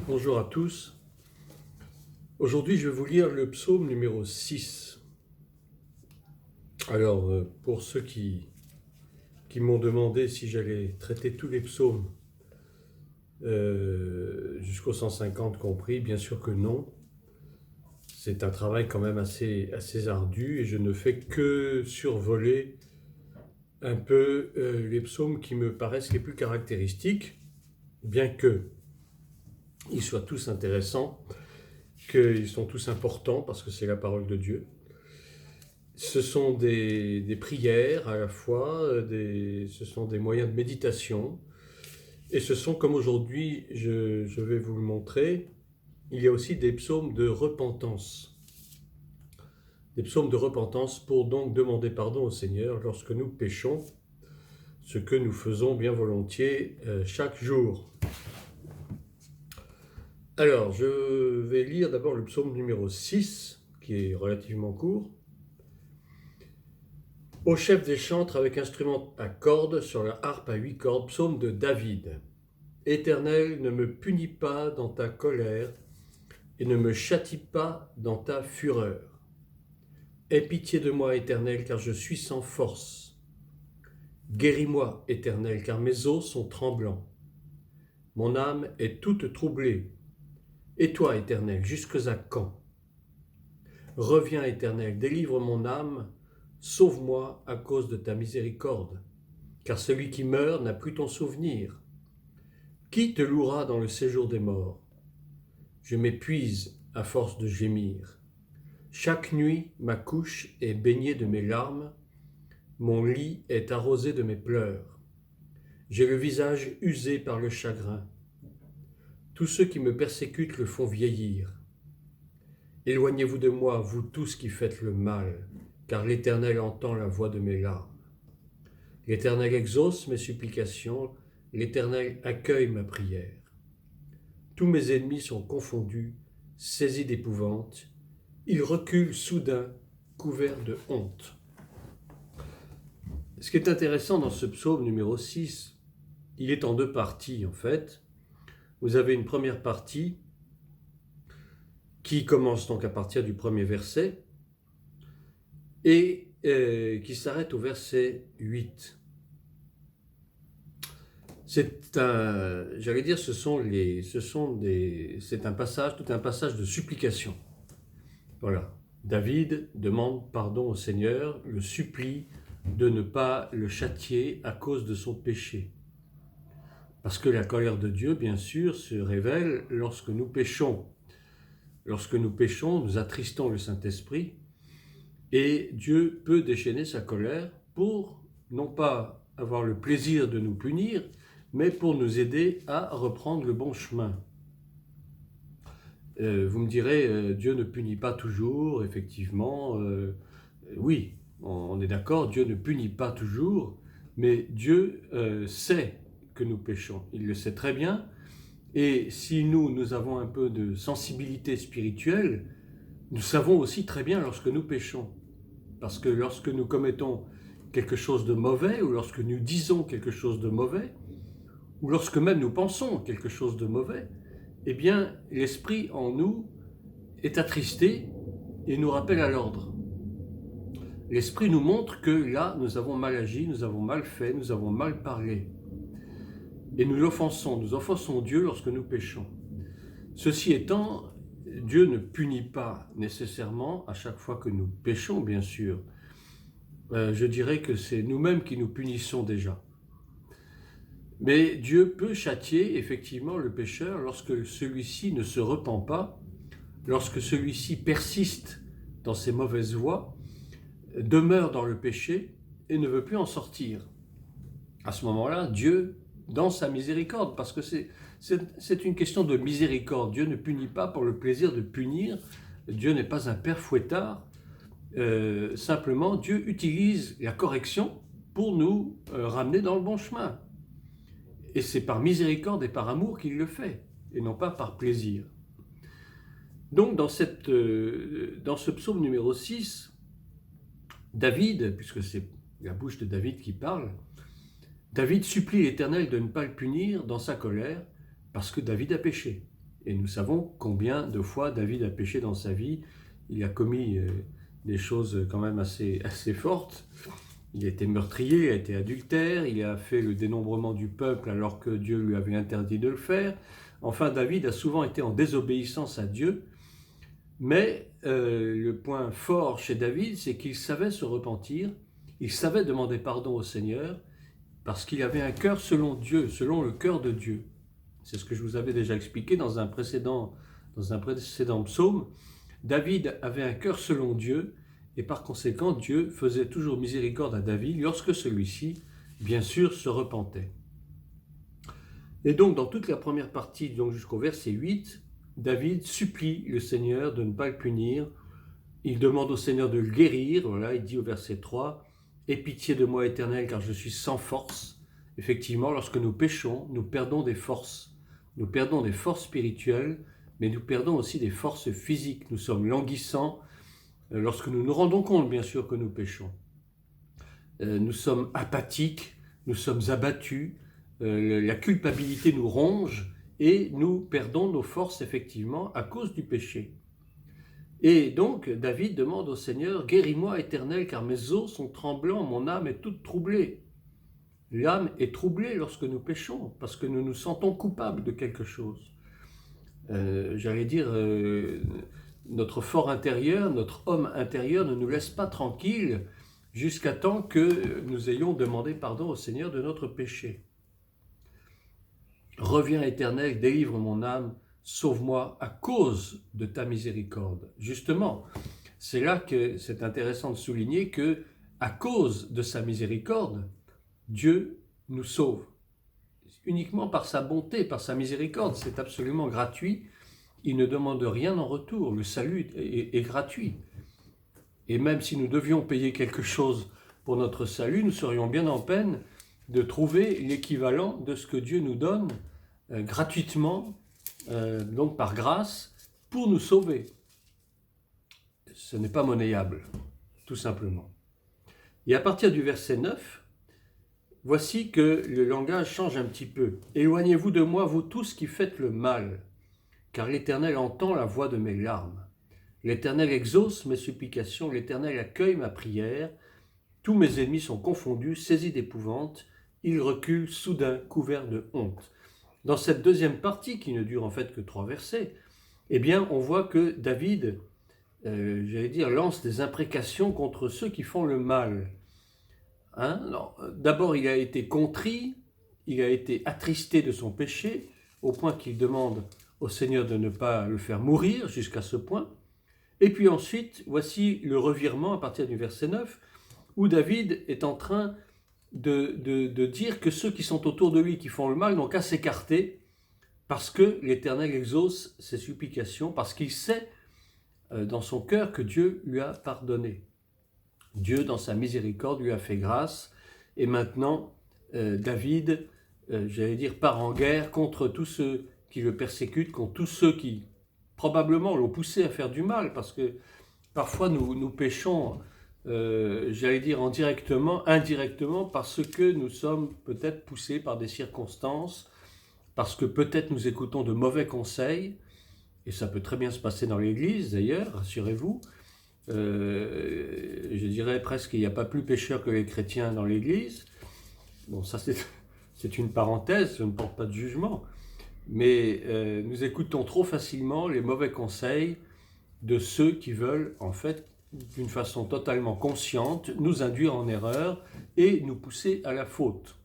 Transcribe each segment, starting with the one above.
Bonjour à tous. Aujourd'hui, je vais vous lire le psaume numéro 6. Alors, pour ceux qui m'ont demandé si j'allais traiter tous les psaumes jusqu'au 150 compris, bien sûr que non. C'est un travail quand même assez ardu et je ne fais que survoler un peu les psaumes qui me paraissent les plus caractéristiques, bien que ils soient tous intéressants, qu'ils sont tous importants parce que c'est la parole de Dieu. Ce sont des prières à la fois, ce sont des moyens de méditation, et ce sont, comme aujourd'hui je vais vous le montrer, il y a aussi des psaumes de repentance. Des psaumes de repentance pour donc demander pardon au Seigneur lorsque nous péchons, ce que nous faisons bien volontiers chaque jour. Alors, je vais lire d'abord le psaume numéro 6, qui est relativement court. Au chef des chantres avec instrument à cordes sur la harpe à 8 cordes, psaume de David. Éternel, ne me punis pas dans ta colère et ne me châtie pas dans ta fureur. Aie pitié de moi, Éternel, car je suis sans force. Guéris-moi, Éternel, car mes os sont tremblants. Mon âme est toute troublée. Et toi, Éternel, jusque à quand? Reviens, Éternel, délivre mon âme, sauve-moi à cause de ta miséricorde, car celui qui meurt n'a plus ton souvenir. Qui te louera dans le séjour des morts? Je m'épuise à force de gémir. Chaque nuit, ma couche est baignée de mes larmes, mon lit est arrosé de mes pleurs. J'ai le visage usé par le chagrin. Tous ceux qui me persécutent le font vieillir. Éloignez-vous de moi, vous tous qui faites le mal, car l'Éternel entend la voix de mes larmes. L'Éternel exauce mes supplications, l'Éternel accueille ma prière. Tous mes ennemis sont confondus, saisis d'épouvante. Ils reculent soudain, couverts de honte. Ce qui est intéressant dans ce psaume numéro 6, il est en deux parties en fait. Vous avez une première partie qui commence donc à partir du premier verset et qui s'arrête au verset 8. C'est un passage, tout un passage de supplication. Voilà. David demande pardon au Seigneur, le supplie de ne pas le châtier à cause de son péché. Parce que la colère de Dieu, bien sûr, se révèle lorsque nous péchons. Lorsque nous péchons, nous attristons le Saint-Esprit et Dieu peut déchaîner sa colère pour non pas avoir le plaisir de nous punir, mais pour nous aider à reprendre le bon chemin. Vous me direz, Dieu ne punit pas toujours, effectivement. Oui, on est d'accord, Dieu ne punit pas toujours, mais Dieu sait que nous péchons. Il le sait très bien. Et si nous avons un peu de sensibilité spirituelle, nous savons aussi très bien lorsque nous péchons. Parce que lorsque nous commettons quelque chose de mauvais, ou lorsque nous disons quelque chose de mauvais, ou lorsque même nous pensons quelque chose de mauvais, eh bien, l'esprit en nous est attristé et nous rappelle à l'ordre. L'esprit nous montre que là, nous avons mal agi, nous avons mal fait, nous avons mal parlé. Et nous offensons Dieu lorsque nous péchons. Ceci étant, Dieu ne punit pas nécessairement à chaque fois que nous péchons, bien sûr. Je dirais que c'est nous-mêmes qui nous punissons déjà. Mais Dieu peut châtier effectivement le pécheur lorsque celui-ci ne se repent pas, lorsque celui-ci persiste dans ses mauvaises voies, demeure dans le péché et ne veut plus en sortir. À ce moment-là, Dieu, dans sa miséricorde, parce que c'est une question de miséricorde, Dieu ne punit pas pour le plaisir de punir, Dieu n'est pas un père fouettard, simplement Dieu utilise la correction pour nous ramener dans le bon chemin. Et c'est par miséricorde et par amour qu'il le fait, et non pas par plaisir. Donc dans ce psaume numéro 6, David, puisque c'est la bouche de David qui parle, David supplie l'Éternel de ne pas le punir dans sa colère, parce que David a péché. Et nous savons combien de fois David a péché dans sa vie. Il a commis des choses quand même assez fortes. Il a été meurtrier, il a été adultère, il a fait le dénombrement du peuple alors que Dieu lui avait interdit de le faire. Enfin, David a souvent été en désobéissance à Dieu. Mais le point fort chez David, c'est qu'il savait se repentir, il savait demander pardon au Seigneur, parce qu'il avait un cœur selon Dieu, selon le cœur de Dieu. C'est ce que je vous avais déjà expliqué dans un précédent psaume. David avait un cœur selon Dieu, et par conséquent, Dieu faisait toujours miséricorde à David lorsque celui-ci, bien sûr, se repentait. Et donc, dans toute la première partie, donc jusqu'au verset 8, David supplie le Seigneur de ne pas le punir. Il demande au Seigneur de le guérir. Voilà, il dit au verset 3, « Aie pitié de moi, Éternel, car je suis sans force. » Effectivement, lorsque nous péchons, nous perdons des forces. Nous perdons des forces spirituelles, mais nous perdons aussi des forces physiques. Nous sommes languissants lorsque nous nous rendons compte, bien sûr, que nous péchons. Nous sommes apathiques, nous sommes abattus, la culpabilité nous ronge et nous perdons nos forces, effectivement, à cause du péché. Et donc, David demande au Seigneur, « Guéris-moi, Éternel, car mes os sont tremblants, mon âme est toute troublée. » L'âme est troublée lorsque nous péchons, parce que nous nous sentons coupables de quelque chose. J'allais dire, notre fort intérieur, notre homme intérieur ne nous laisse pas tranquilles jusqu'à temps que nous ayons demandé pardon au Seigneur de notre péché. « Reviens, Éternel, délivre mon âme, sauve-moi à cause de ta miséricorde. » Justement, c'est là que c'est intéressant de souligner que, à cause de sa miséricorde, Dieu nous sauve. Uniquement par sa bonté, par sa miséricorde, c'est absolument gratuit. Il ne demande rien en retour. Le salut est gratuit. Et même si nous devions payer quelque chose pour notre salut, nous serions bien en peine de trouver l'équivalent de ce que Dieu nous donne gratuitement, donc par grâce, pour nous sauver. Ce n'est pas monnayable, tout simplement. Et à partir du verset 9, voici que le langage change un petit peu. « Éloignez-vous de moi, vous tous qui faites le mal, car l'Éternel entend la voix de mes larmes. L'Éternel exauce mes supplications, l'Éternel accueille ma prière. Tous mes ennemis sont confondus, saisis d'épouvante, ils reculent soudain, couverts de honte. » Dans cette deuxième partie, qui ne dure en fait que 3 versets, eh bien, on voit que David, lance des imprécations contre ceux qui font le mal. D'abord, il a été contrit, il a été attristé de son péché, au point qu'il demande au Seigneur de ne pas le faire mourir, jusqu'à ce point. Et puis ensuite, voici le revirement à partir du verset 9, où David est en train de dire que ceux qui sont autour de lui, qui font le mal, n'ont qu'à s'écarter, parce que l'Éternel exauce ses supplications, parce qu'il sait dans son cœur que Dieu lui a pardonné. Dieu, dans sa miséricorde, lui a fait grâce, et maintenant, David, part en guerre contre tous ceux qui le persécutent, contre tous ceux qui probablement l'ont poussé à faire du mal, parce que parfois nous péchons, indirectement, parce que nous sommes peut-être poussés par des circonstances, parce que peut-être nous écoutons de mauvais conseils, et ça peut très bien se passer dans l'Église d'ailleurs, rassurez-vous. Je dirais presque qu'il n'y a pas plus pécheurs que les chrétiens dans l'Église. Bon, ça c'est une parenthèse, je ne porte pas de jugement, mais nous écoutons trop facilement les mauvais conseils de ceux qui veulent, en fait, d'une façon totalement consciente, nous induire en erreur et nous pousser à la faute.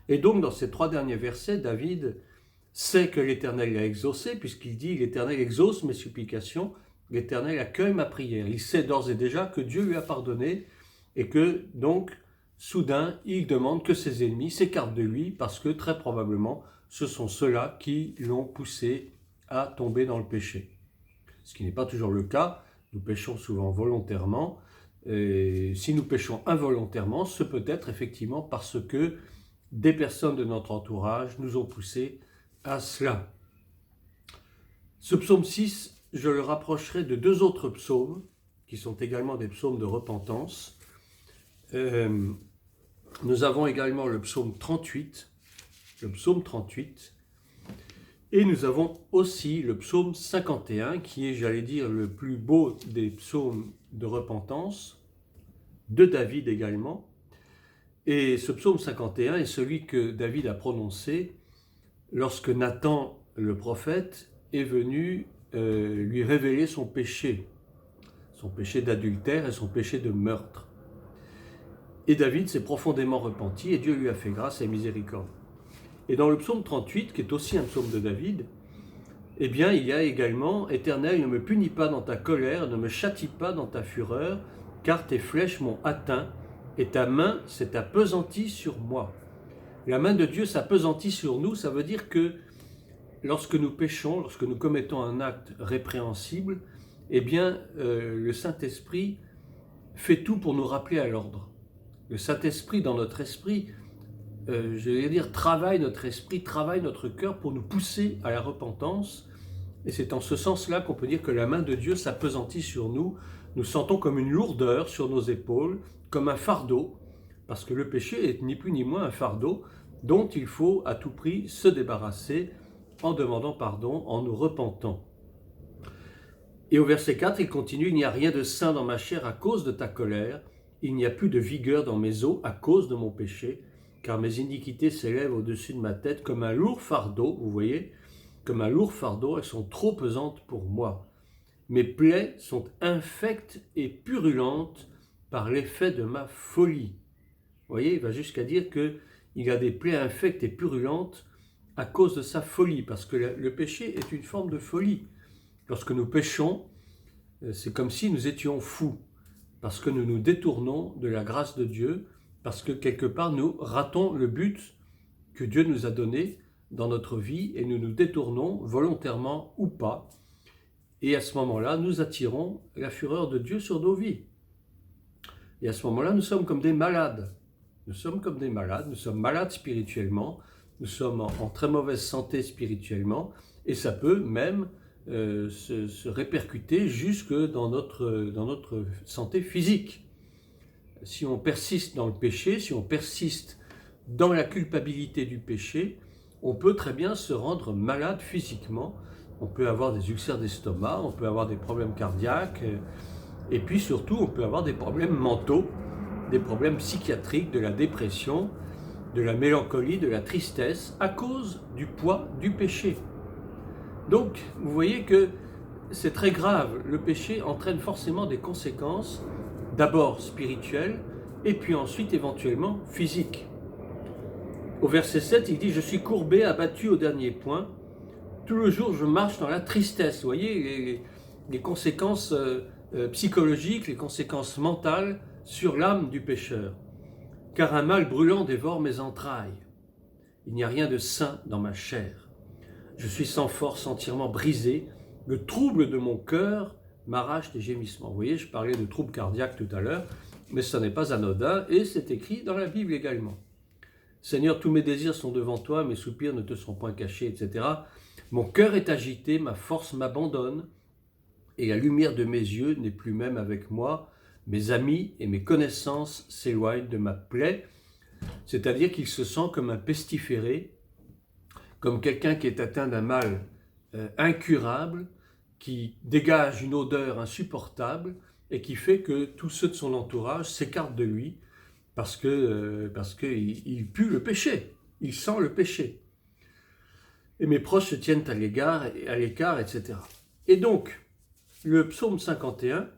Et donc, dans ces 3 derniers versets, David sait que l'Éternel l'a exaucé, puisqu'il dit « L'Éternel exauce mes supplications, l'Éternel accueille ma prière ». Il sait d'ores et déjà que Dieu lui a pardonné et que, donc, soudain, il demande que ses ennemis s'écartent de lui, parce que, très probablement, ce sont ceux-là qui l'ont poussé à tomber dans le péché. Ce qui n'est pas toujours le cas. Nous péchons souvent volontairement. Et si nous péchons involontairement, ce peut être effectivement parce que des personnes de notre entourage nous ont poussés à cela. Ce psaume 6, je le rapprocherai de 2 autres psaumes, qui sont également des psaumes de repentance. Nous avons également le psaume 38, Et nous avons aussi le psaume 51, qui est, j'allais dire, le plus beau des psaumes de repentance, de David également. Et ce psaume 51 est celui que David a prononcé lorsque Nathan, le prophète, est venu lui révéler son péché d'adultère et son péché de meurtre. Et David s'est profondément repenti et Dieu lui a fait grâce et miséricorde. Et dans le psaume 38, qui est aussi un psaume de David, eh bien, il y a également « Éternel, ne me punis pas dans ta colère, ne me châtie pas dans ta fureur, car tes flèches m'ont atteint, et ta main s'est appesantie sur moi. » La main de Dieu s'appesantit sur nous, ça veut dire que lorsque nous péchons, lorsque nous commettons un acte répréhensible, eh bien, le Saint-Esprit fait tout pour nous rappeler à l'ordre. Le Saint-Esprit, dans notre esprit, je vais dire, travaille notre esprit, travaille notre cœur pour nous pousser à la repentance. Et c'est en ce sens-là qu'on peut dire que la main de Dieu s'appesantit sur nous. Nous sentons comme une lourdeur sur nos épaules, comme un fardeau, parce que le péché est ni plus ni moins un fardeau dont il faut à tout prix se débarrasser en demandant pardon, en nous repentant. Et au verset 4, il continue « Il n'y a rien de sain dans ma chair à cause de ta colère, il n'y a plus de vigueur dans mes os à cause de mon péché, car mes iniquités s'élèvent au-dessus de ma tête comme un lourd fardeau, vous voyez, comme un lourd fardeau, elles sont trop pesantes pour moi. Mes plaies sont infectes et purulentes par l'effet de ma folie. » Vous voyez, il va jusqu'à dire qu'il a des plaies infectes et purulentes à cause de sa folie, parce que le péché est une forme de folie. Lorsque nous péchons, c'est comme si nous étions fous, parce que nous nous détournons de la grâce de Dieu, parce que quelque part nous ratons le but que Dieu nous a donné dans notre vie et nous nous détournons volontairement ou pas. Et à ce moment-là, nous attirons la fureur de Dieu sur nos vies. Et à ce moment-là, nous sommes comme des malades. Nous sommes comme des malades, nous sommes malades spirituellement, nous sommes en très mauvaise santé spirituellement, et ça peut même se répercuter jusque dans notre santé physique. Si on persiste dans le péché, si on persiste dans la culpabilité du péché, on peut très bien se rendre malade physiquement. On peut avoir des ulcères d'estomac, on peut avoir des problèmes cardiaques, et puis surtout on peut avoir des problèmes mentaux, des problèmes psychiatriques, de la dépression, de la mélancolie, de la tristesse, à cause du poids du péché. Donc, vous voyez que c'est très grave. Le péché entraîne forcément des conséquences, d'abord spirituelles, et puis ensuite éventuellement physiques. Au verset 7, il dit « Je suis courbé, abattu au dernier point. Tout le jour, je marche dans la tristesse. » Vous voyez les conséquences psychologiques, les conséquences mentales sur l'âme du pécheur. « Car un mal brûlant dévore mes entrailles. Il n'y a rien de sain dans ma chair. Je suis sans force, entièrement brisé. Le trouble de mon cœur m'arrache des gémissements. » Vous voyez, je parlais de troubles cardiaques tout à l'heure, mais ce n'est pas anodin et c'est écrit dans la Bible également. « Seigneur, tous mes désirs sont devant toi, mes soupirs ne te sont point cachés, etc. Mon cœur est agité, ma force m'abandonne et la lumière de mes yeux n'est plus même avec moi. Mes amis et mes connaissances s'éloignent de ma plaie. » C'est-à-dire qu'il se sent comme un pestiféré, comme quelqu'un qui est atteint d'un mal incurable, qui dégage une odeur insupportable et qui fait que tous ceux de son entourage s'écartent de lui parce qu'il pue le péché, il sent le péché. Et mes proches se tiennent à l'écart, etc. Et donc, le psaume 51,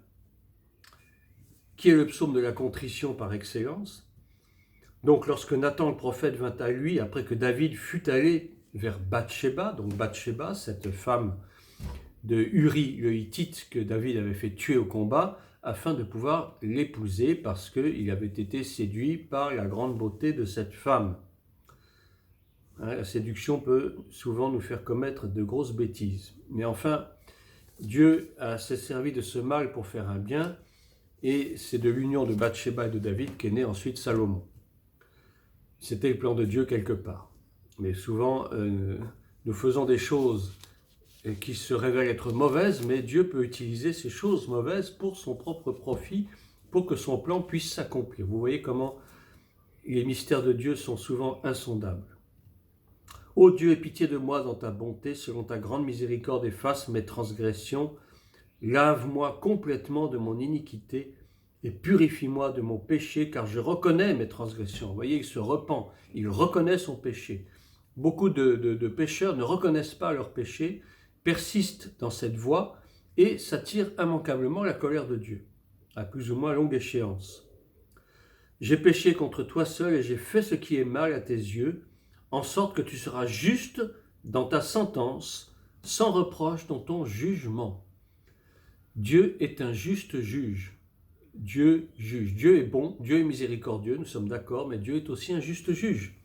qui est le psaume de la contrition par excellence, donc lorsque Nathan le prophète vint à lui, après que David fut allé vers Bathsheba, donc Bathsheba, cette femme de Uri le Hittite que David avait fait tuer au combat, afin de pouvoir l'épouser parce qu'il avait été séduit par la grande beauté de cette femme. La séduction peut souvent nous faire commettre de grosses bêtises. Mais enfin, Dieu s'est servi de ce mal pour faire un bien, et c'est de l'union de Bathsheba et de David qu'est né ensuite Salomon. C'était le plan de Dieu quelque part. Mais souvent, nous faisons des choses qui se révèlent être mauvaises, mais Dieu peut utiliser ces choses mauvaises pour son propre profit, pour que son plan puisse s'accomplir. Vous voyez comment les mystères de Dieu sont souvent insondables. Ô Dieu, aie pitié de moi dans ta bonté, selon ta grande miséricorde, efface mes transgressions. Lave-moi complètement de mon iniquité et purifie-moi de mon péché, car je reconnais mes transgressions. Vous voyez, il se repent, il reconnaît son péché. Beaucoup de pécheurs ne reconnaissent pas leur péché, persistent dans cette voie et s'attirent immanquablement la colère de Dieu, à plus ou moins longue échéance. J'ai péché contre toi seul et j'ai fait ce qui est mal à tes yeux, en sorte que tu seras juste dans ta sentence, sans reproche dans ton jugement. Dieu est un juste juge. Dieu juge. Dieu est bon, Dieu est miséricordieux, nous sommes d'accord, mais Dieu est aussi un juste juge.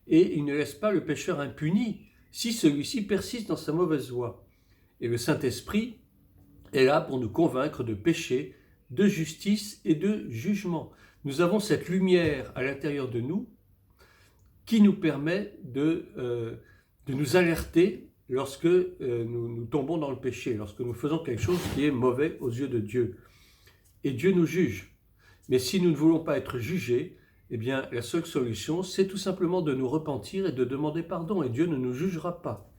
Et il ne laisse pas le pécheur impuni si celui-ci persiste dans sa mauvaise voie. Et le Saint-Esprit est là pour nous convaincre de péché, de justice et de jugement. Nous avons cette lumière à l'intérieur de nous qui nous permet de nous alerter lorsque nous tombons dans le péché, lorsque nous faisons quelque chose qui est mauvais aux yeux de Dieu. Et Dieu nous juge. Mais si nous ne voulons pas être jugés, eh bien, la seule solution, c'est tout simplement de nous repentir et de demander pardon. Et Dieu ne nous jugera pas.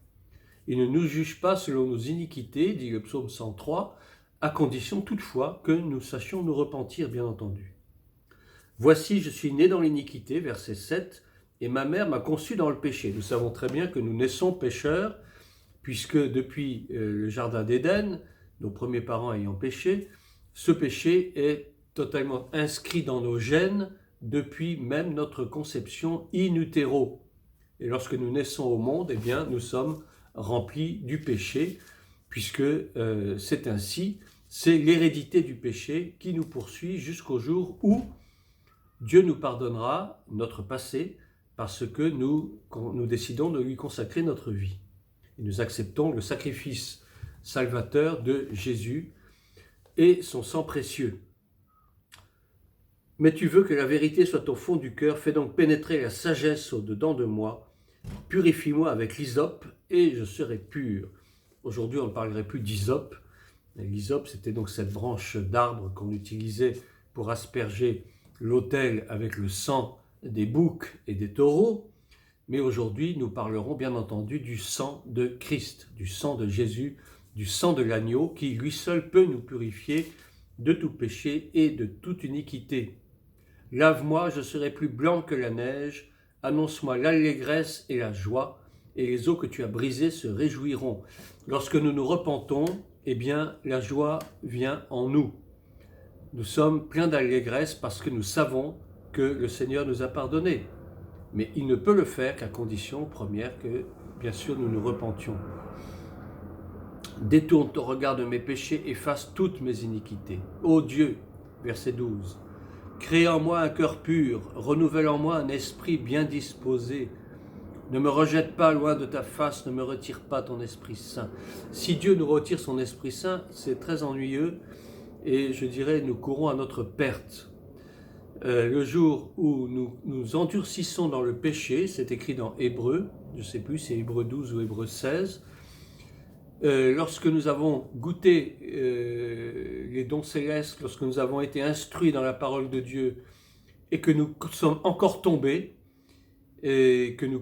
Il ne nous juge pas selon nos iniquités, dit le psaume 103, à condition toutefois que nous sachions nous repentir, bien entendu. Voici, je suis né dans l'iniquité, verset 7, et ma mère m'a conçu dans le péché. Nous savons très bien que nous naissons pécheurs, puisque depuis le jardin d'Éden, nos premiers parents ayant péché, ce péché est totalement inscrit dans nos gènes depuis même notre conception in utero. Et lorsque nous naissons au monde, eh bien, nous sommes remplis du péché, puisque c'est ainsi, c'est l'hérédité du péché qui nous poursuit jusqu'au jour où Dieu nous pardonnera notre passé parce que nous décidons de lui consacrer notre vie. Et nous acceptons le sacrifice salvateur de Jésus et son sang précieux. Mais tu veux que la vérité soit au fond du cœur, fais donc pénétrer la sagesse au-dedans de moi, purifie-moi avec l'hysope et je serai pur. Aujourd'hui, on ne parlerait plus d'hysope. L'hysope, c'était donc cette branche d'arbre qu'on utilisait pour asperger l'autel avec le sang des boucs et des taureaux. Mais aujourd'hui, nous parlerons bien entendu du sang de Christ, du sang de Jésus, du sang de l'agneau qui lui seul peut nous purifier de tout péché et de toute iniquité. Lave-moi, je serai plus blanc que la neige, annonce-moi l'allégresse et la joie, et les eaux que tu as brisées se réjouiront. Lorsque nous nous repentons, eh bien, la joie vient en nous. Nous sommes pleins d'allégresse parce que nous savons que le Seigneur nous a pardonné. Mais il ne peut le faire qu'à condition première que, bien sûr, nous nous repentions. Détourne ton regard de mes péchés, efface toutes mes iniquités. Ô Dieu, verset 12, crée en moi un cœur pur, renouvelle en moi un esprit bien disposé. Ne me rejette pas loin de ta face, ne me retire pas ton Esprit Saint. Si Dieu nous retire son Esprit Saint, c'est très ennuyeux et je dirais nous courons à notre perte. Le jour où nous endurcissons dans le péché, c'est écrit dans Hébreux, je ne sais plus, c'est Hébreux 12 ou Hébreux 16, lorsque nous avons goûté les dons célestes, lorsque nous avons été instruits dans la parole de Dieu et que nous sommes encore tombés et que nous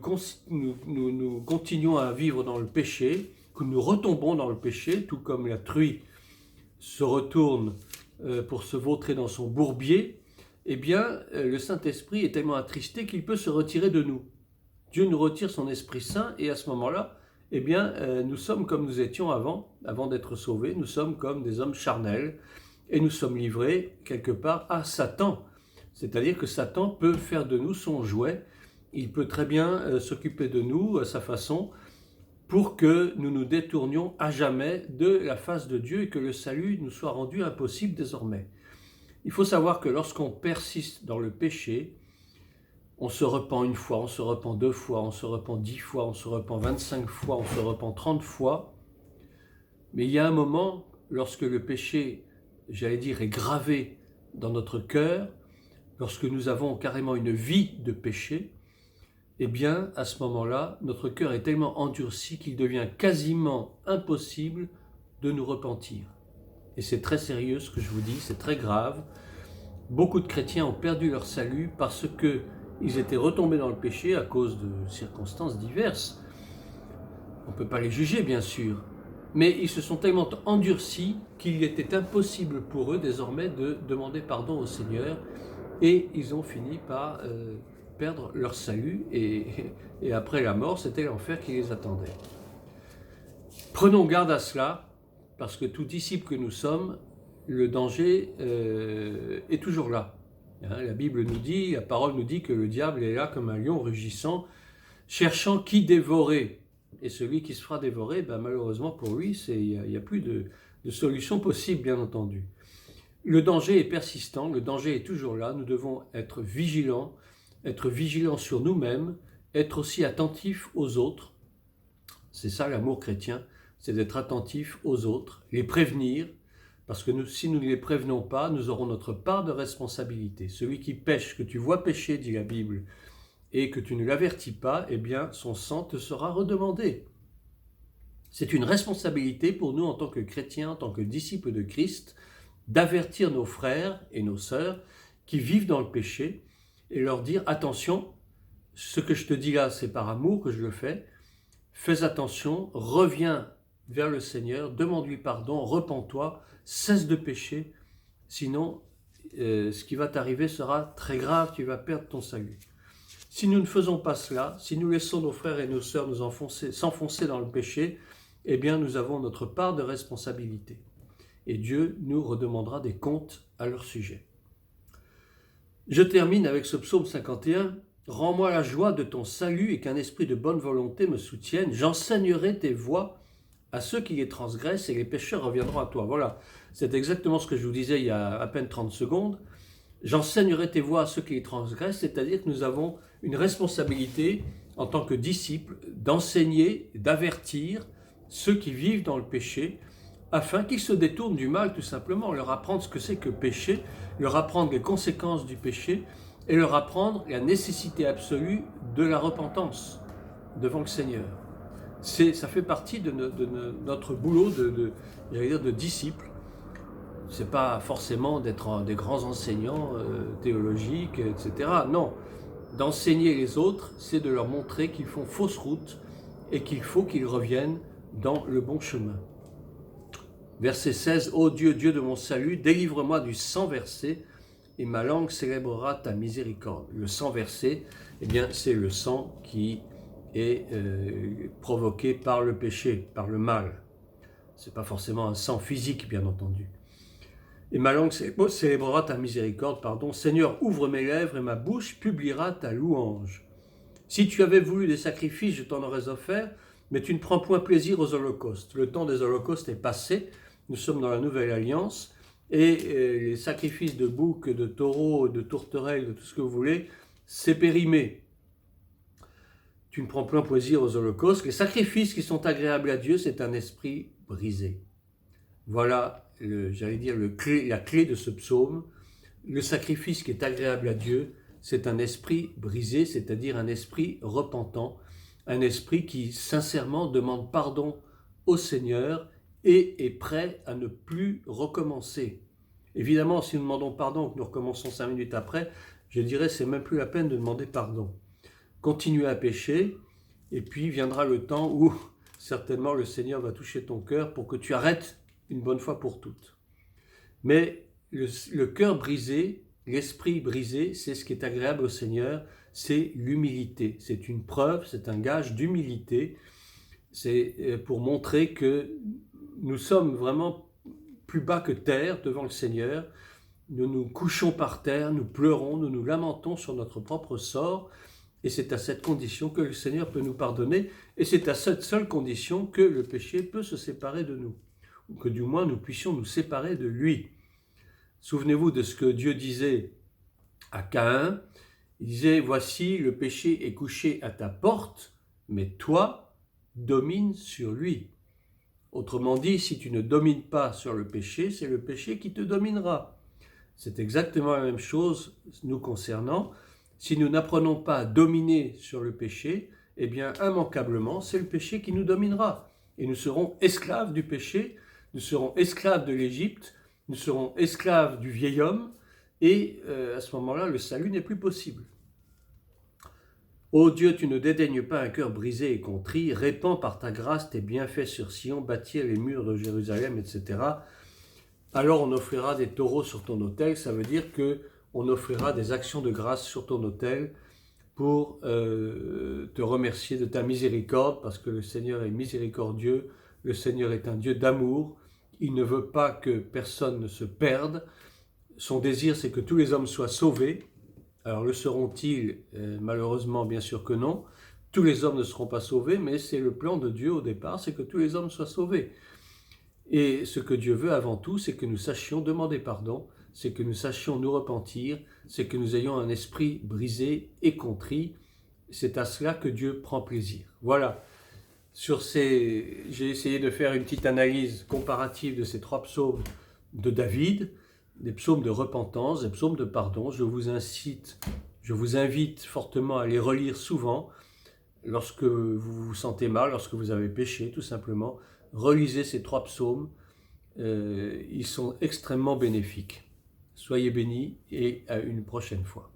continuons à vivre dans le péché, que nous retombons dans le péché, tout comme la truie se retourne pour se vautrer dans son bourbier, eh bien, le Saint-Esprit est tellement attristé qu'il peut se retirer de nous. Dieu nous retire son Esprit Saint et à ce moment-là, eh bien, nous sommes comme nous étions avant d'être sauvés, nous sommes comme des hommes charnels et nous sommes livrés quelque part à Satan. C'est-à-dire que Satan peut faire de nous son jouet, il peut très bien s'occuper de nous à sa façon pour que nous nous détournions à jamais de la face de Dieu et que le salut nous soit rendu impossible désormais. Il faut savoir que lorsqu'on persiste dans le péché, on se repent une fois, on se repent 2 fois, on se repent 10 fois, on se repent 25 fois, on se repent 30 fois. Mais il y a un moment, lorsque le péché, j'allais dire, est gravé dans notre cœur, lorsque nous avons carrément une vie de péché, eh bien, à ce moment-là, notre cœur est tellement endurci qu'il devient quasiment impossible de nous repentir. Et c'est très sérieux ce que je vous dis, c'est très grave. Beaucoup de chrétiens ont perdu leur salut parce qu'ils étaient retombés dans le péché à cause de circonstances diverses. On ne peut pas les juger, bien sûr, mais ils se sont tellement endurcis qu'il était impossible pour eux désormais de demander pardon au Seigneur, et ils ont fini par perdre leur salut, et après la mort, c'était l'enfer qui les attendait. Prenons garde à cela, parce que tout disciple que nous sommes, le danger est toujours là. La Bible nous dit, la parole nous dit que le diable est là comme un lion rugissant, cherchant qui dévorer. Et celui qui se fera dévorer, malheureusement pour lui, il n'y a plus de solution possible, bien entendu. Le danger est persistant, le danger est toujours là. Nous devons être vigilants sur nous-mêmes, être aussi attentifs aux autres. C'est ça l'amour chrétien, c'est d'être attentif aux autres, les prévenir, parce que si nous ne les prévenons pas, nous aurons notre part de responsabilité. Celui qui pêche, que tu vois pécher, dit la Bible, et que tu ne l'avertis pas, eh bien, son sang te sera redemandé. C'est une responsabilité pour nous en tant que chrétiens, en tant que disciples de Christ, d'avertir nos frères et nos sœurs qui vivent dans le péché et leur dire « Attention, ce que je te dis là, c'est par amour que je le fais. Fais attention, reviens vers le Seigneur, demande-lui pardon, repens-toi, cesse de pécher, sinon ce qui va t'arriver sera très grave, tu vas perdre ton salut. » Si nous ne faisons pas cela, si nous laissons nos frères et nos sœurs nous s'enfoncer dans le péché, eh bien nous avons notre part de responsabilité. Et Dieu nous redemandera des comptes à leur sujet. Je termine avec ce psaume 51. « Rends-moi la joie de ton salut et qu'un esprit de bonne volonté me soutienne. J'enseignerai tes voies à ceux qui les transgressent et les pécheurs reviendront à toi. » Voilà, c'est exactement ce que je vous disais il y a à peine 30 secondes. J'enseignerai tes voies à ceux qui les transgressent, c'est-à-dire que nous avons une responsabilité en tant que disciples d'enseigner, d'avertir ceux qui vivent dans le péché afin qu'ils se détournent du mal tout simplement, leur apprendre ce que c'est que péché, leur apprendre les conséquences du péché et leur apprendre la nécessité absolue de la repentance devant le Seigneur. Ça fait partie de notre boulot de disciples. Ce n'est pas forcément d'être des grands enseignants théologiques, etc. Non, d'enseigner les autres, c'est de leur montrer qu'ils font fausse route et qu'il faut qu'ils reviennent dans le bon chemin. Verset 16, « Ô Dieu, Dieu de mon salut, délivre-moi du sang versé, et ma langue célébrera ta miséricorde. » Le sang versé, eh bien, c'est le sang qui est provoqué par le péché, par le mal. Ce n'est pas forcément un sang physique, bien entendu. Et ma langue célébrera ta miséricorde, pardon. Seigneur, ouvre mes lèvres et ma bouche publiera ta louange. Si tu avais voulu des sacrifices, je t'en aurais offert, mais tu ne prends point plaisir aux holocaustes. Le temps des holocaustes est passé, nous sommes dans la nouvelle alliance, et les sacrifices de boucs, de taureaux, de tourterelles, de tout ce que vous voulez, c'est périmé. Tu ne prends point plaisir aux holocaustes. Les sacrifices qui sont agréables à Dieu, c'est un esprit brisé. Voilà, la clé de ce psaume. Le sacrifice qui est agréable à Dieu, c'est un esprit brisé, c'est-à-dire un esprit repentant, un esprit qui sincèrement demande pardon au Seigneur et est prêt à ne plus recommencer. Évidemment, si nous demandons pardon et que nous recommençons 5 minutes après, je dirais que c'est même plus la peine de demander pardon. Continuez à pécher, et puis viendra le temps où certainement le Seigneur va toucher ton cœur pour que tu arrêtes une bonne fois pour toutes. Mais le cœur brisé, l'esprit brisé, c'est ce qui est agréable au Seigneur, c'est l'humilité. C'est une preuve, c'est un gage d'humilité. C'est pour montrer que nous sommes vraiment plus bas que terre devant le Seigneur. Nous nous couchons par terre, nous pleurons, nous nous lamentons sur notre propre sort. Et c'est à cette condition que le Seigneur peut nous pardonner. Et c'est à cette seule condition que le péché peut se séparer de nous. Ou que du moins nous puissions nous séparer de lui. Souvenez-vous de ce que Dieu disait à Caïn. Il disait, voici, le péché est couché à ta porte, mais toi, domine sur lui. Autrement dit, si tu ne domines pas sur le péché, c'est le péché qui te dominera. C'est exactement la même chose nous concernant. Si nous n'apprenons pas à dominer sur le péché, eh bien, immanquablement, c'est le péché qui nous dominera. Et nous serons esclaves du péché, nous serons esclaves de l'Égypte, nous serons esclaves du vieil homme, et à ce moment-là, le salut n'est plus possible. Ô Dieu, tu ne dédaignes pas un cœur brisé et contrit, répands par ta grâce tes bienfaits sur Sion, bâtir les murs de Jérusalem, etc. Alors on offrira des taureaux sur ton autel, ça veut dire que on offrira des actions de grâce sur ton autel pour te remercier de ta miséricorde, parce que le Seigneur est miséricordieux, le Seigneur est un Dieu d'amour, il ne veut pas que personne ne se perde, son désir c'est que tous les hommes soient sauvés. Alors le seront-ils? Malheureusement, bien sûr que non. Tous les hommes ne seront pas sauvés, mais c'est le plan de Dieu au départ, c'est que tous les hommes soient sauvés. Et ce que Dieu veut avant tout, c'est que nous sachions demander pardon, c'est que nous sachions nous repentir, c'est que nous ayons un esprit brisé et contrit. C'est à cela que Dieu prend plaisir. Voilà. J'ai essayé de faire une petite analyse comparative de ces 3 psaumes de David, des psaumes de repentance, des psaumes de pardon. Je vous invite fortement à les relire souvent lorsque vous vous sentez mal, lorsque vous avez péché, tout simplement. Relisez ces 3 psaumes, ils sont extrêmement bénéfiques. Soyez bénis et à une prochaine fois.